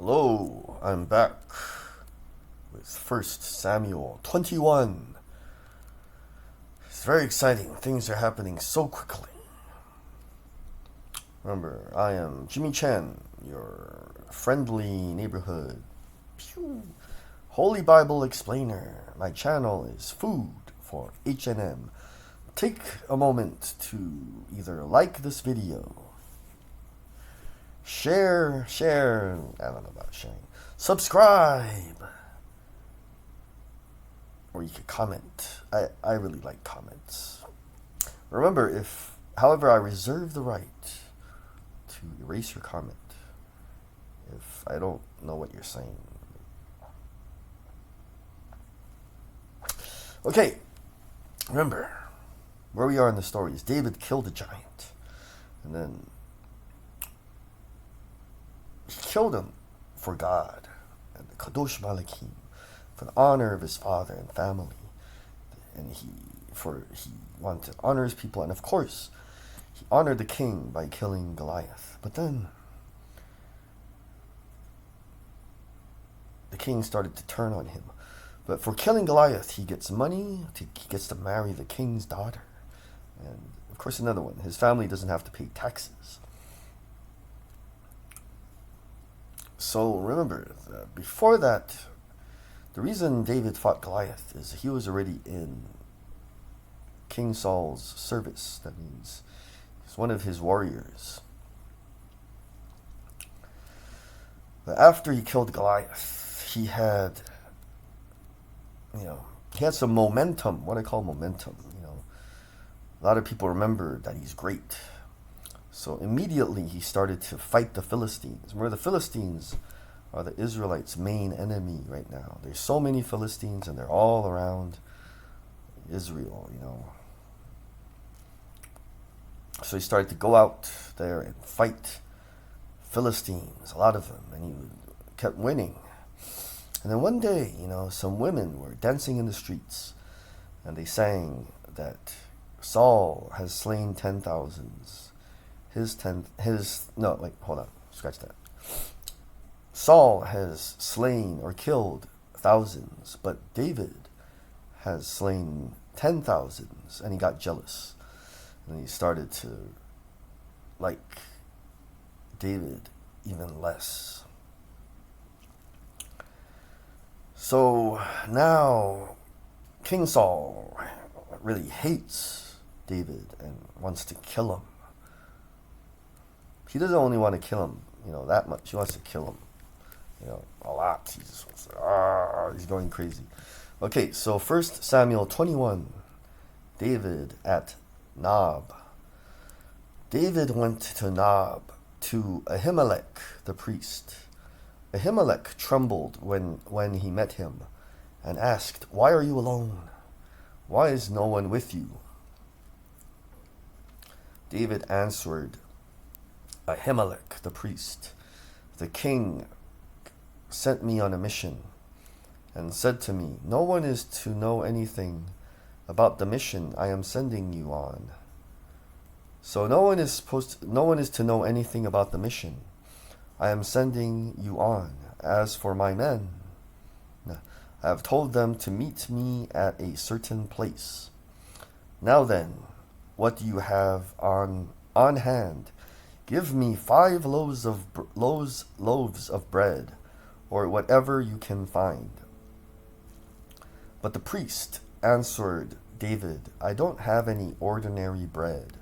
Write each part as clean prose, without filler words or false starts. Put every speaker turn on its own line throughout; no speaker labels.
Hello, I'm back with 1 Samuel 21. It's very exciting. Things are happening so quickly. Remember, I am Jimmy Chan, your friendly neighborhood Holy Bible explainer. My channel is Food for HNM. Take a moment to either like this video, share, I don't know about sharing, subscribe, or you could comment. I really like comments. Remember, however, I reserve the right to erase your comment if I don't know what you're saying. Okay, remember, where we are in the story is David killed a giant, and then he killed him for God and the Kadosh Malakim, for the honor of his father and family, and he wanted to honor his people, and of course he honored the king by killing Goliath. But then the king started to turn on him. But for killing Goliath, he gets money, he gets to marry the king's daughter, and of course another one, his family doesn't have to pay taxes. So remember, before that, the reason David fought Goliath is he was already in King Saul's service. That means he's one of his warriors. But after he killed Goliath, he had some momentum, what I call momentum. A lot of people remember that he's great. So immediately he started to fight the Philistines. Remember, the Philistines are the Israelites' main enemy right now. There's so many Philistines and they're all around Israel, So he started to go out there and fight Philistines, a lot of them, and he kept winning. And then one day, some women were dancing in the streets, and they sang that Saul has slain 10,000s. Saul has slain or killed thousands, but David has slain 10,000s, and he got jealous. And he started to like David even less. So now King Saul really hates David and wants to kill him. He doesn't only want to kill him, that much. He wants to kill him, a lot. He just wants to, he's going crazy. Okay, so 1 Samuel 21, David at Nob. David went to Nob, to Ahimelech the priest. Ahimelech trembled when he met him, and asked, "Why are you alone? Why is no one with you?" David answered Ahimelech the priest, "The king sent me on a mission, and said to me, 'No one is to know anything about the mission I am sending you on.' So no one is to know anything about the mission I am sending you on. As for my men, I have told them to meet me at a certain place. Now then, what do you have on hand? Give me 5 loaves of bread, or whatever you can find." But the priest answered David, "I don't have any ordinary bread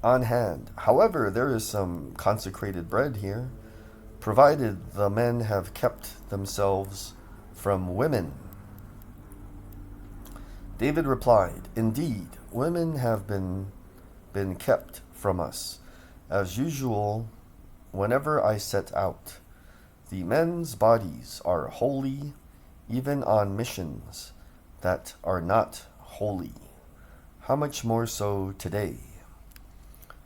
on hand. However, there is some consecrated bread here, provided the men have kept themselves from women." David replied, "Indeed, women have been kept from us, as usual whenever I set out. The men's bodies are holy, even on missions that are not holy. How much more so today?"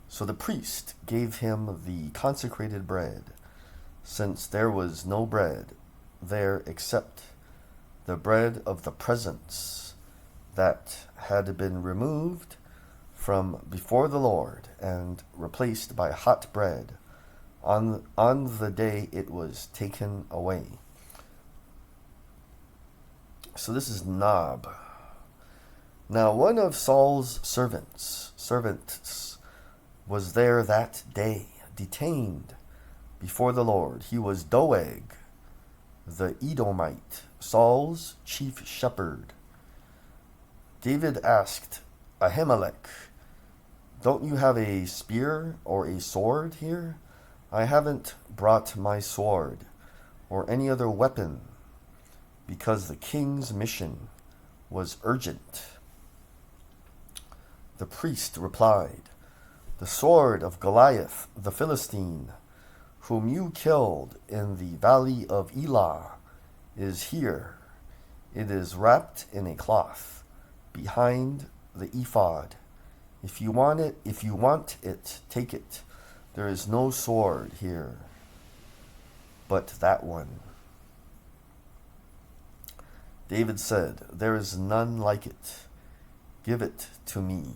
So the priest gave him the consecrated bread, since there was no bread there except the bread of the presence that had been removed from before the Lord and replaced by hot bread on the day it was taken away. So this is Nob. Now one of Saul's servants was there that day, detained before the Lord. He was Doeg, the Edomite, Saul's chief shepherd. David asked Ahimelech, "Don't you have a spear or a sword here?" "I haven't brought my sword or any other weapon because the king's mission was urgent." The priest replied, "The sword of Goliath the Philistine, whom you killed in the valley of Elah, is here. It is wrapped in a cloth behind the ephod. If you want it, take it. There is no sword here but that one." David said, "There is none like it. Give it to me."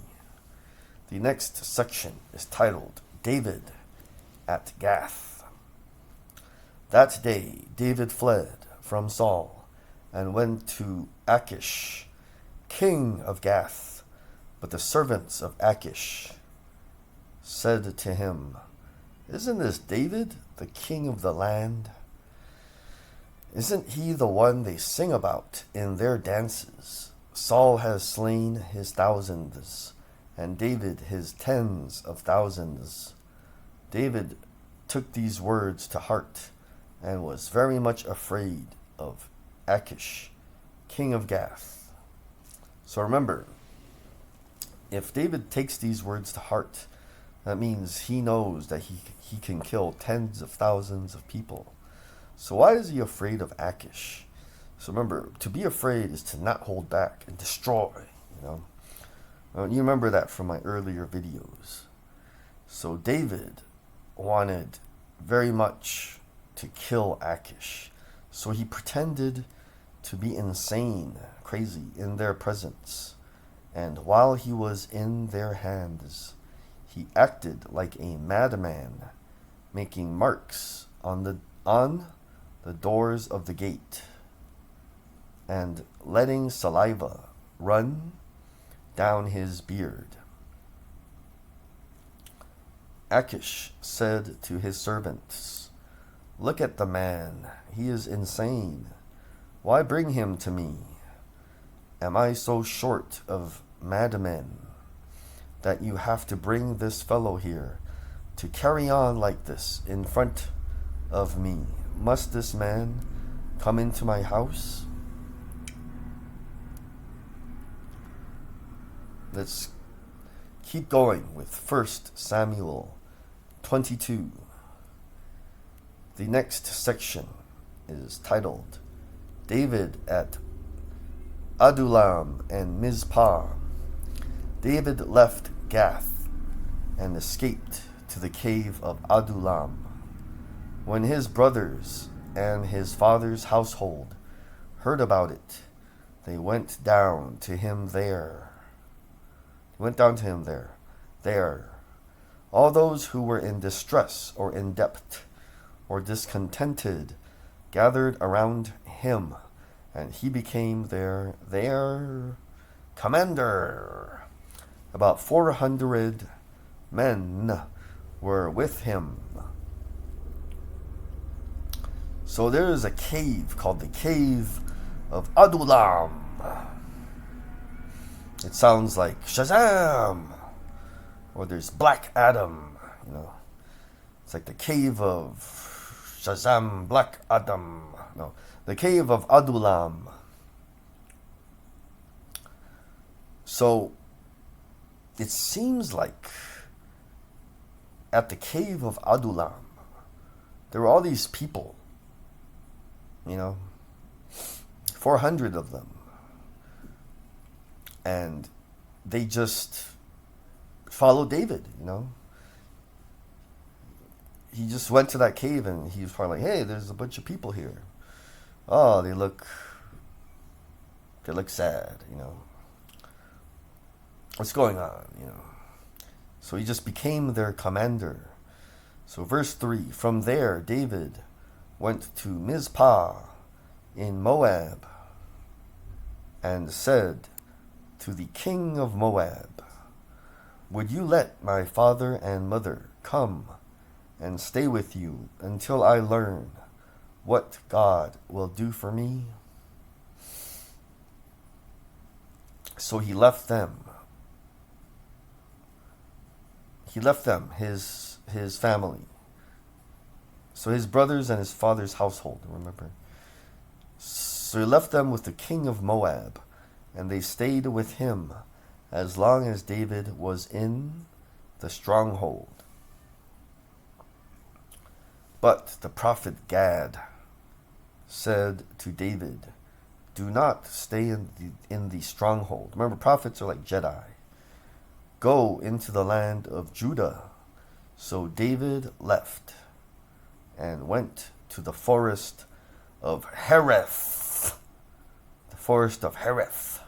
The next section is titled David at Gath. That day David fled from Saul and went to Achish, king of Gath. But the servants of Achish said to him, "Isn't this David, the king of the land? Isn't he the one they sing about in their dances? Saul has slain his thousands, and David his tens of thousands." David took these words to heart and was very much afraid of Achish, king of Gath. So remember, if David takes these words to heart, that means he knows that he can kill tens of thousands of people. So why is he afraid of Achish? So remember, to be afraid is to not hold back and destroy, you remember that from my earlier videos. So David wanted very much to kill Achish. So he pretended to be insane, crazy, in their presence. And while he was in their hands, he acted like a madman, making marks on the doors of the gate and letting saliva run down his beard. Achish said to his servants, "Look at the man. He is insane. Why bring him to me? Am I so short of madmen that you have to bring this fellow here to carry on like this in front of me? Must this man come into my house?" Let's keep going with 1 Samuel 22. The next section is titled David at Adullam and Mizpah. David left Gath and escaped to the cave of Adullam. When his brothers and his father's household heard about it, they went down to him there. There. All those who were in distress or in debt or discontented gathered around him, and he became their commander. About 400 men were with him. So there is a cave called the Cave of Adullam. It sounds like Shazam! Or there's Black Adam, It's like the Cave of Shazam, Black Adam. No, the Cave of Adullam. So it seems like at the Cave of Adullam, there were all these people, 400 of them. And they just followed David, He just went to that cave and he was probably like, "Hey, there's a bunch of people here. Oh, they look sad, What's going on, So he just became their commander. So verse 3, from there David went to Mizpah in Moab and said to the king of Moab, would you let my father and mother come and stay with you until I learn what God will do for me? So he left them. His family. So his brothers and his father's household, remember? So he left them with the king of Moab, and they stayed with him as long as David was in the stronghold. But the prophet Gad said to David, do not stay in the stronghold. Remember, prophets are like Jedi. Go into the land of Judah. So David left and went to the forest of Hereth. The forest of Hereth.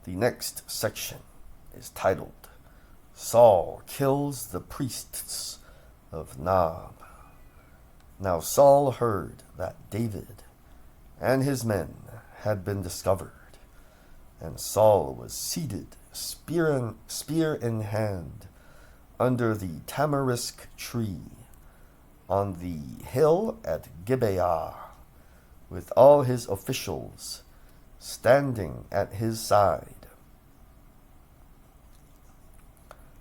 The next section is titled, Saul kills the priests of Nob. Now Saul heard that David and his men had been discovered, and Saul was seated, spear in hand, under the tamarisk tree on the hill at Gibeah, with all his officials standing at his side.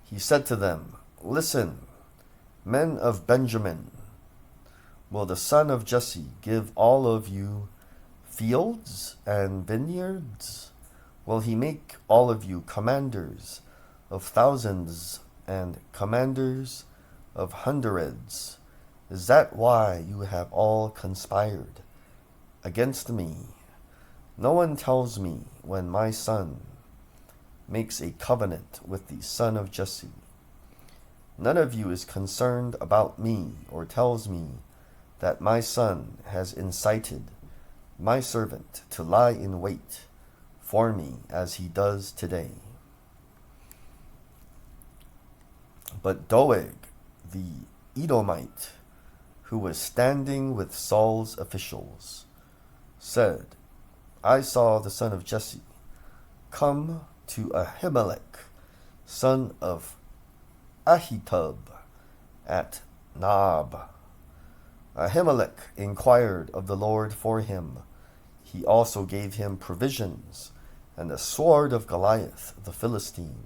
He said to them, listen, men of Benjamin, will the son of Jesse give all of you fields and vineyards? Will he make all of you commanders of thousands and commanders of hundreds? Is that why you have all conspired against me? No one tells me when my son makes a covenant with the son of Jesse. None of you is concerned about me or tells me that my son has incited my servant to lie in wait for me as he does today. But Doeg, the Edomite, who was standing with Saul's officials, said, I saw the son of Jesse come to Ahimelech, son of Ahitub, at Nob. Ahimelech inquired of the Lord for him. He also gave him provisions and the sword of Goliath the Philistine.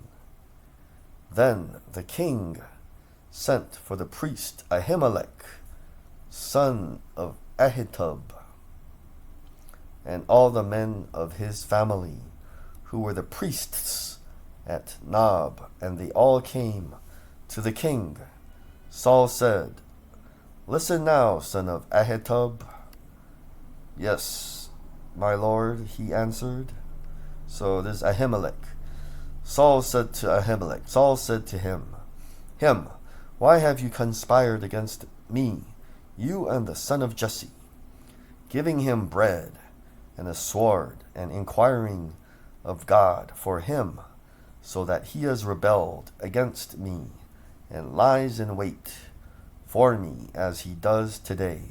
Then the king sent for the priest Ahimelech, son of Ahitub, and all the men of his family, who were the priests at Nob, and they all came to the king. Saul said, listen now, son of Ahitub. Yes, my lord, he answered. So this is Ahimelech. Saul said to him, why have you conspired against me, you and the son of Jesse, giving him bread and a sword, and inquiring of God for him, so that he has rebelled against me, and lies in wait for me as he does today?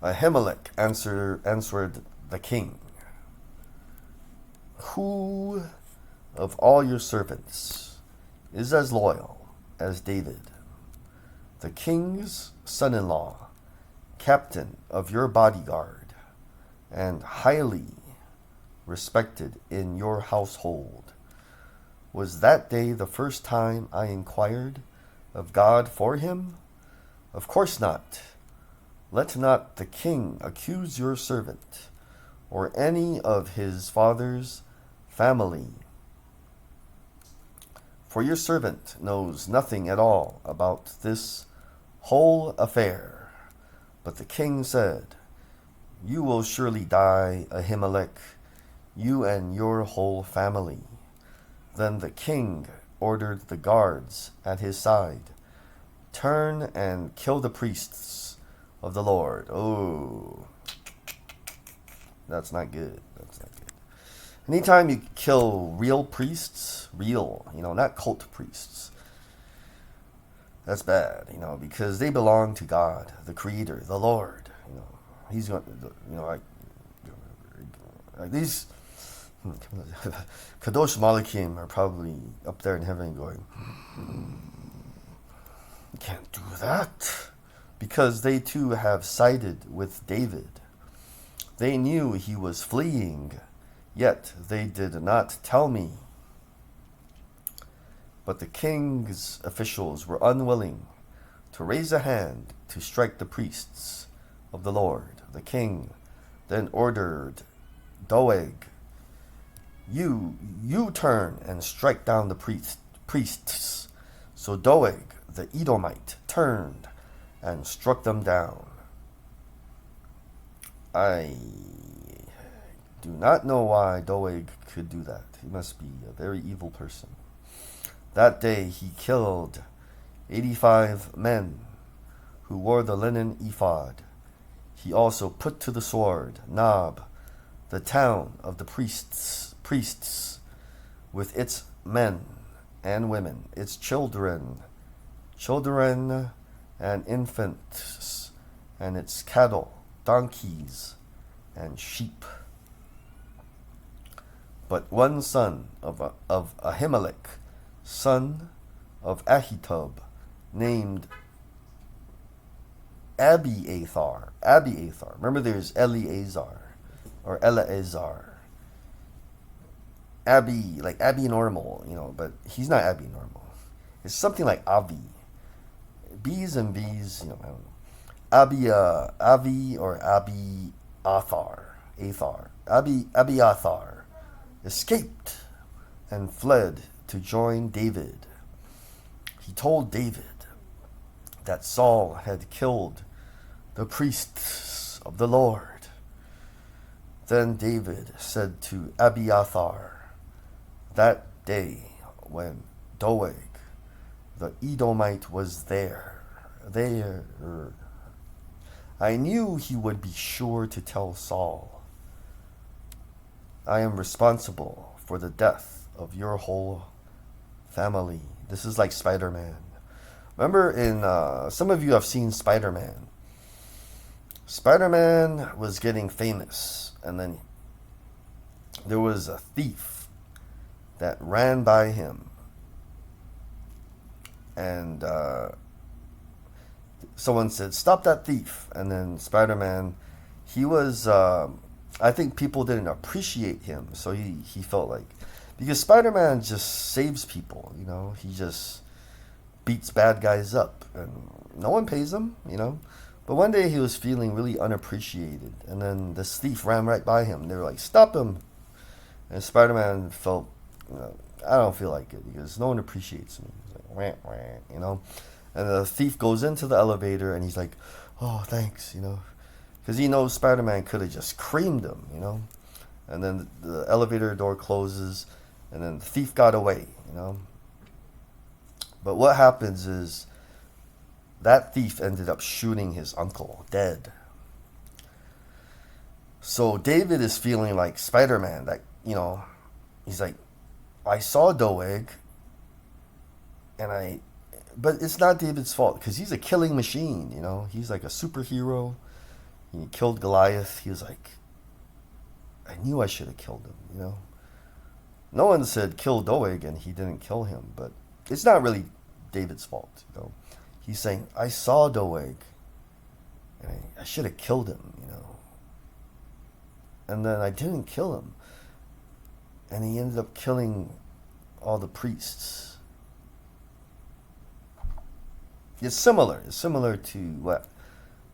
Ahimelech answered the king, who of all your servants is as loyal as David, the king's son-in-law, captain of your bodyguard, and highly respected in your household? Was that day the first time I inquired of God for him? Of course not. Let not the king accuse your servant or any of his father's family, for your servant knows nothing at all about this whole affair. But the king said, you will surely die, Ahimelech, you and your whole family. Then the king ordered the guards at his side, turn and kill the priests of the Lord. Oh, that's not good. Anytime you kill real priests, real, not cult priests, that's bad, because they belong to God, the Creator, the Lord. He's going, like these Kadosh Malakim are probably up there in heaven going, you can't do that, because they too have sided with David. They knew he was fleeing, yet they did not tell me. But the king's officials were unwilling to raise a hand to strike the priests of the Lord. The king then ordered Doeg, you turn and strike down the priests. So Doeg, the Edomite, turned and struck them down. I do not know why Doeg could do that. He must be a very evil person. That day he killed 85 men who wore the linen ephod. He also put to the sword Nob, the town of the priests, with its men and women, its children and infants, and its cattle, donkeys, and sheep. But one son of Ahimelech, son of Ahitub, named Abiathar. Remember, there's Eleazar or Eleazar. Like Abby normal, but he's not Abby normal. It's something like Avi. B's and B's, I don't know. Avi or Abiathar escaped and fled to join David. He told David that Saul had killed the priests of the Lord. Then David said to Abiathar, that day when Doeg, the Edomite, was there, I knew he would be sure to tell Saul, I am responsible for the death of your whole family. This is like Spider-Man. Remember, in some of you have seen Spider-Man. Spider-Man was getting famous, and then there was a thief that ran by him, and someone said, stop that thief. And then Spider-Man, he was, I think people didn't appreciate him, so he felt like, because Spider-Man just saves people, he just beats bad guys up, and no one pays him, But one day he was feeling really unappreciated, and then this thief ran right by him. They were like, stop him. And Spider-Man felt, I don't feel like it, because no one appreciates me. He's like, wah, wah, And the thief goes into the elevator, and he's like, oh, thanks, because he knows Spider-Man could have just creamed him, And then the elevator door closes, and then the thief got away, But what happens is that thief ended up shooting his uncle dead. So David is feeling like Spider-Man, that, he's like, I saw Doeg, but it's not David's fault, because he's a killing machine, He's like a superhero. He killed Goliath. He was like, I knew I should have killed him, No one said kill Doeg and he didn't kill him, but it's not really David's fault, He's saying, I saw Doeg, and I should have killed him, And then I didn't kill him. And he ended up killing all the priests. It's similar to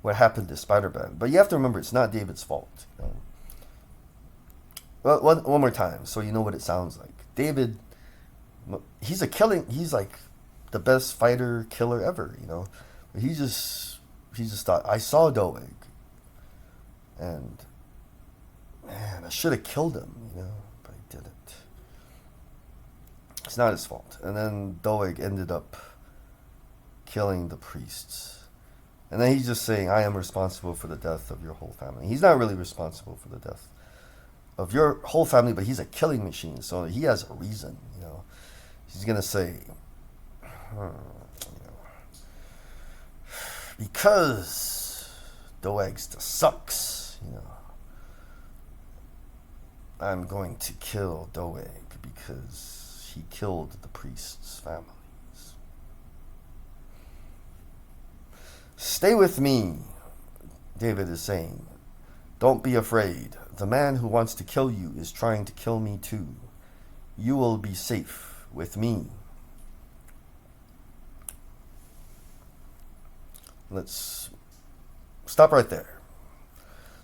what happened to Spider-Man. But you have to remember, it's not David's fault. Well, one more time, so you know what it sounds like. David, he's like the best fighter killer ever, But he just thought, I saw Doeg, and man, I should have killed him, but I didn't. It's not his fault. And then Doeg ended up killing the priests. And then he's just saying, I am responsible for the death of your whole family. He's not really responsible for the death of your whole family, but he's a killing machine, so he has a reason, you know. He's gonna say, you know, because Doeg sucks, you know, I'm going to kill Doeg because he killed the priests' families. Stay with me, David is saying. Don't be afraid. The man who wants to kill you is trying to kill me too. You will be safe with me. Let's stop right there.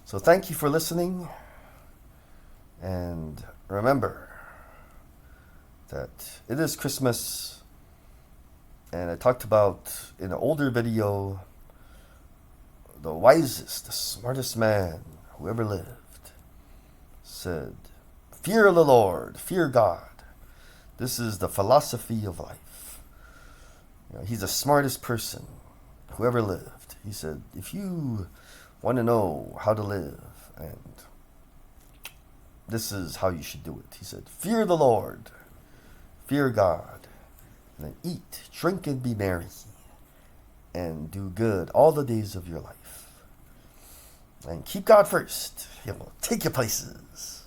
So thank you for listening. And remember that it is Christmas. And I talked about in an older video, the wisest, the smartest man who ever lived said, fear the Lord, fear God. This is the philosophy of life. You know, he's the smartest person who ever lived. He said, if you want to know how to live, and this is how you should do it. He said, fear the Lord, fear God, and then eat, drink, and be merry, and do good all the days of your life. And keep God first. He will take you places.